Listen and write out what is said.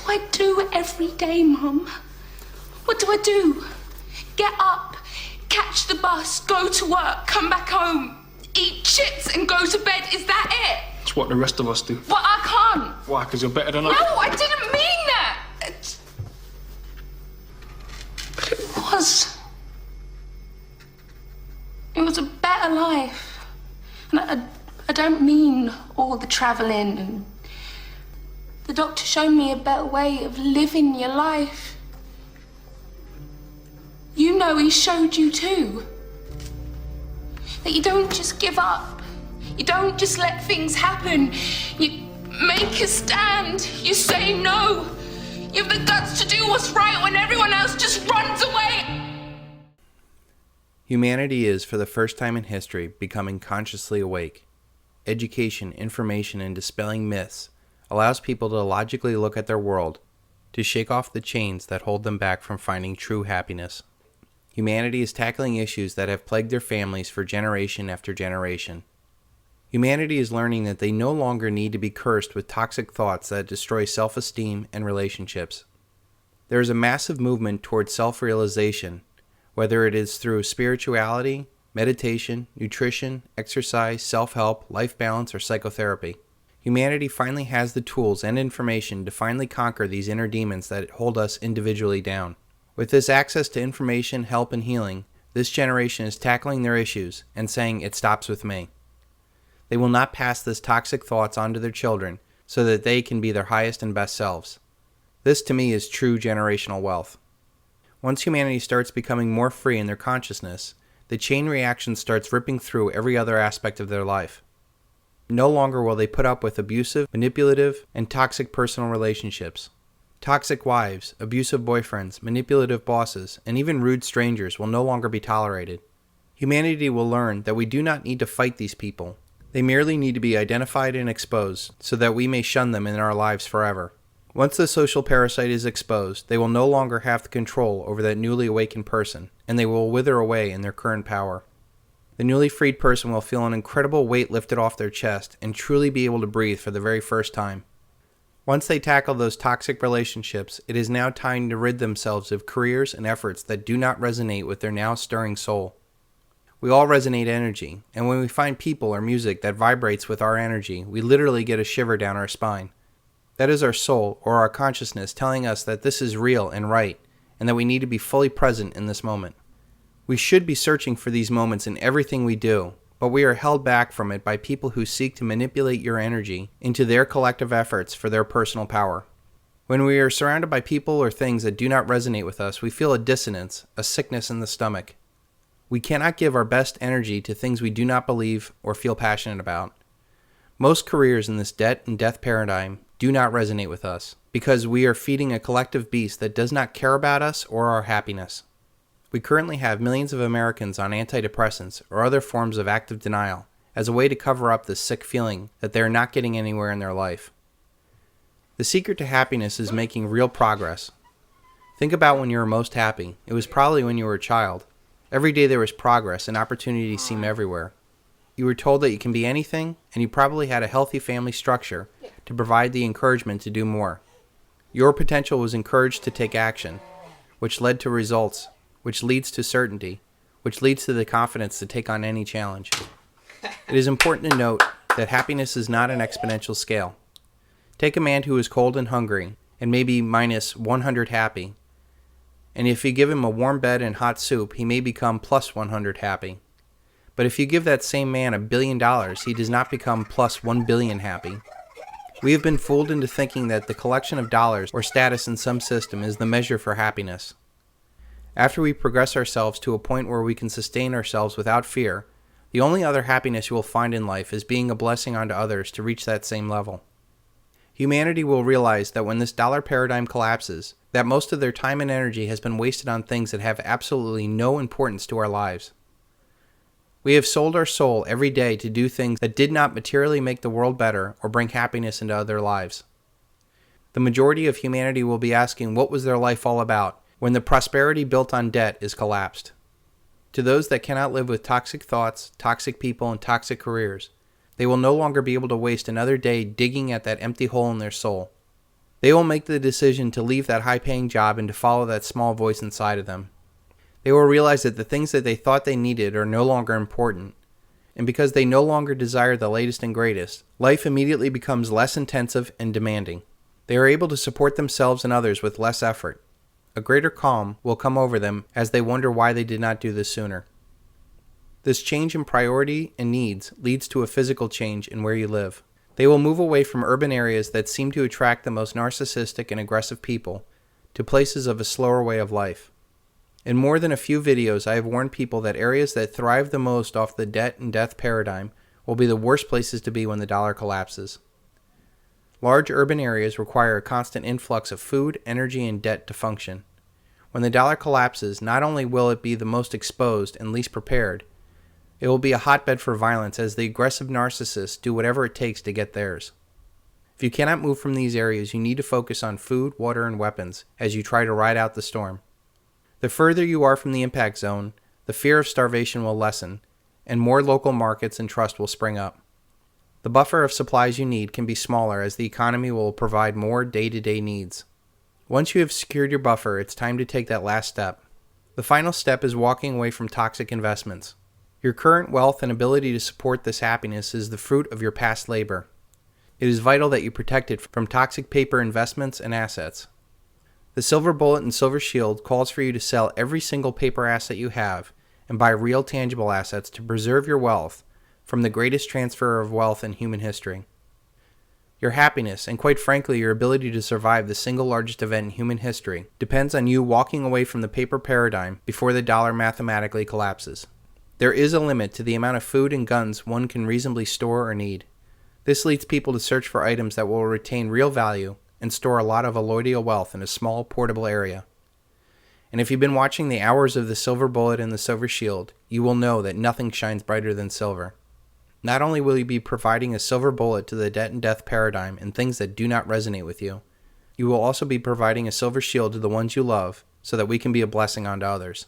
I do every day, Mum? What do I do? Get up, catch the bus, go to work, come back home, eat chips and go to bed. Is that it? It's what the rest of us do. But I can't. Why? Because you're better than us? No, I didn't mean that. But it was. It was a better life. And I don't mean all the travelling and... The doctor showed me a better way of living your life. You know he showed you too. That you don't just give up. You don't just let things happen. You make a stand. You say no. You have the guts to do what's right when everyone else just runs away. Humanity is, for the first time in history, becoming consciously awake. Education, information, and dispelling myths allows people to logically look at their world, to shake off the chains that hold them back from finding true happiness. Humanity is tackling issues that have plagued their families for generation after generation. Humanity is learning that they no longer need to be cursed with toxic thoughts that destroy self-esteem and relationships. There is a massive movement towards self-realization, whether it is through spirituality, meditation, nutrition, exercise, self-help, life balance, or psychotherapy. Humanity finally has the tools and information to finally conquer these inner demons that hold us individually down. With this access to information, help, and healing, this generation is tackling their issues and saying it stops with me. They will not pass this toxic thoughts on to their children so that they can be their highest and best selves. This to me is true generational wealth. Once humanity starts becoming more free in their consciousness, the chain reaction starts ripping through every other aspect of their life. No longer will they put up with abusive, manipulative, and toxic personal relationships. Toxic wives, abusive boyfriends, manipulative bosses, and even rude strangers will no longer be tolerated. Humanity will learn that we do not need to fight these people. They merely need to be identified and exposed so that we may shun them in our lives forever. Once the social parasite is exposed, they will no longer have the control over that newly awakened person, and they will wither away in their current power. The newly freed person will feel an incredible weight lifted off their chest and truly be able to breathe for the very first time. Once they tackle those toxic relationships, it is now time to rid themselves of careers and efforts that do not resonate with their now stirring soul. We all resonate energy, and when we find people or music that vibrates with our energy, we literally get a shiver down our spine. That is our soul or our consciousness telling us that this is real and right, and that we need to be fully present in this moment. We should be searching for these moments in everything we do, but we are held back from it by people who seek to manipulate your energy into their collective efforts for their personal power. When we are surrounded by people or things that do not resonate with us, we feel a dissonance, a sickness in the stomach. We cannot give our best energy to things we do not believe or feel passionate about. Most careers in this debt and death paradigm do not resonate with us because we are feeding a collective beast that does not care about us or our happiness. We currently have millions of Americans on antidepressants or other forms of active denial as a way to cover up this sick feeling that they are not getting anywhere in their life. The secret to happiness is making real progress. Think about when you were most happy. It was probably when you were a child. Every day there was progress and opportunities seemed everywhere. You were told that you can be anything, and you probably had a healthy family structure to provide the encouragement to do more. Your potential was encouraged to take action, which led to results, which leads to certainty, which leads to the confidence to take on any challenge. It is important to note that happiness is not an exponential scale. Take a man who is cold and hungry, and maybe minus 100 happy, and if you give him a warm bed and hot soup, he may become plus 100 happy. But if you give that same man $1 billion, he does not become plus 1 billion happy. We have been fooled into thinking that the collection of dollars or status in some system is the measure for happiness. After we progress ourselves to a point where we can sustain ourselves without fear, the only other happiness you will find in life is being a blessing unto others to reach that same level. Humanity will realize that when this dollar paradigm collapses, that most of their time and energy has been wasted on things that have absolutely no importance to our lives. We have sold our soul every day to do things that did not materially make the world better or bring happiness into other lives. The majority of humanity will be asking what was their life all about when the prosperity built on debt is collapsed. To those that cannot live with toxic thoughts, toxic people, and toxic careers, they will no longer be able to waste another day digging at that empty hole in their soul. They will make the decision to leave that high-paying job and to follow that small voice inside of them. They will realize that the things that they thought they needed are no longer important. And because they no longer desire the latest and greatest, life immediately becomes less intensive and demanding. They are able to support themselves and others with less effort. A greater calm will come over them as they wonder why they did not do this sooner. This change in priority and needs leads to a physical change in where you live. They will move away from urban areas that seem to attract the most narcissistic and aggressive people to places of a slower way of life. In more than a few videos, I have warned people that areas that thrive the most off the debt and death paradigm will be the worst places to be when the dollar collapses. Large urban areas require a constant influx of food, energy, and debt to function. When the dollar collapses, not only will it be the most exposed and least prepared, it will be a hotbed for violence as the aggressive narcissists do whatever it takes to get theirs. If you cannot move from these areas, you need to focus on food, water, and weapons as you try to ride out the storm. The further you are from the impact zone, the fear of starvation will lessen, and more local markets and trust will spring up. The buffer of supplies you need can be smaller as the economy will provide more day-to-day needs. Once you have secured your buffer, it's time to take that last step. The final step is walking away from toxic investments. Your current wealth and ability to support this happiness is the fruit of your past labor. It is vital that you protect it from toxic paper investments and assets. The Silver Bullet and Silver Shield calls for you to sell every single paper asset you have and buy real tangible assets to preserve your wealth from the greatest transfer of wealth in human history. Your happiness, and quite frankly your ability to survive the single largest event in human history, depends on you walking away from the paper paradigm before the dollar mathematically collapses. There is a limit to the amount of food and guns one can reasonably store or need. This leads people to search for items that will retain real value and store a lot of alloidial wealth in a small, portable area. And if you've been watching the hours of the Silver Bullet and the Silver Shield, you will know that nothing shines brighter than silver. Not only will you be providing a silver bullet to the debt and death paradigm and things that do not resonate with you, you will also be providing a silver shield to the ones you love so that we can be a blessing onto others.